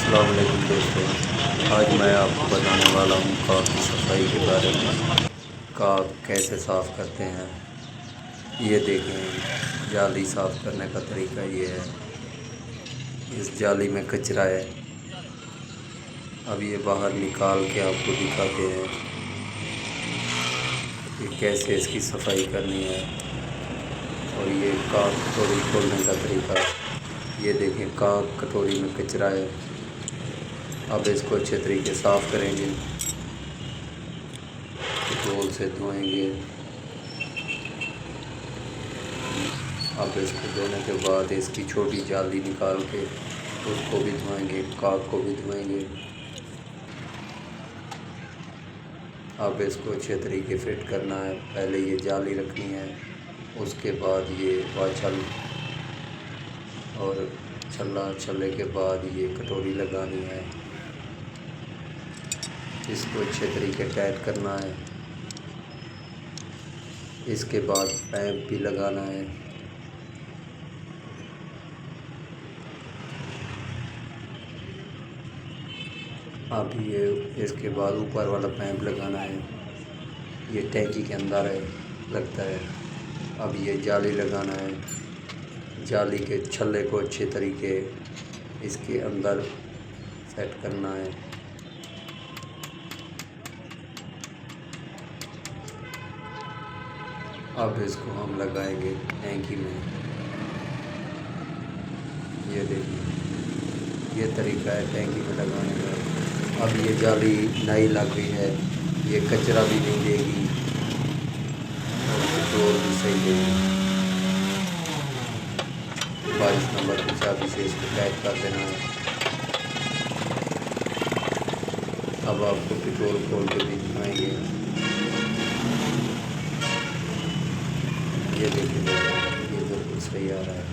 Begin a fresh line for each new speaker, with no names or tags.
अस्सलाम वालेकुम दोस्तों, आज मैं आपको बताने वाला हूँ काग की सफाई के बारे में। काग कैसे साफ़ करते हैं, ये देखें। जाली साफ़ करने का तरीका ये है। इस जाली में कचरा है। अब ये बाहर निकाल के आपको दिखाते हैं कि कैसे इसकी सफाई करनी है। और ये काग कटोरी खोलने का तरीका, ये देखें। काग कटोरी में कचरा है। अब इसको अच्छे तरीके साफ़ करेंगे, डेटॉल से धोएंगे। अब इसको धोने के बाद इसकी छोटी जाली निकाल के उसको भी धोएंगे, काग को भी धोएंगे। अब इसको अच्छे तरीके फिट करना है। पहले ये जाली रखनी है, उसके बाद ये वाचल और छल्ले के बाद ये कटोरी लगानी है। इसको अच्छे तरीके टाइट करना है। इसके बाद पैप भी लगाना है। अब ये इसके बाद ऊपर वाला पैप लगाना है। ये टैंकी के अंदर है, लगता है। अब ये जाली लगाना है। जाली के छल्ले को अच्छे तरीके इसके अंदर सेट करना है। अब इसको हम लगाएंगे टैंकी में। ये देखिए, ये तरीका है टैंकी में लगाने का। अब ये जाली नई लग रही है, ये कचरा भी नहीं देगी और ये डोर भी सही देगी। 22 नंबर की चाबी से इसको टाइट कर देना है। अब आपको पेट्रोल खोल के भी दिखाएंगे। ये देखिए, ये बिल्कुल सही आ रहा है।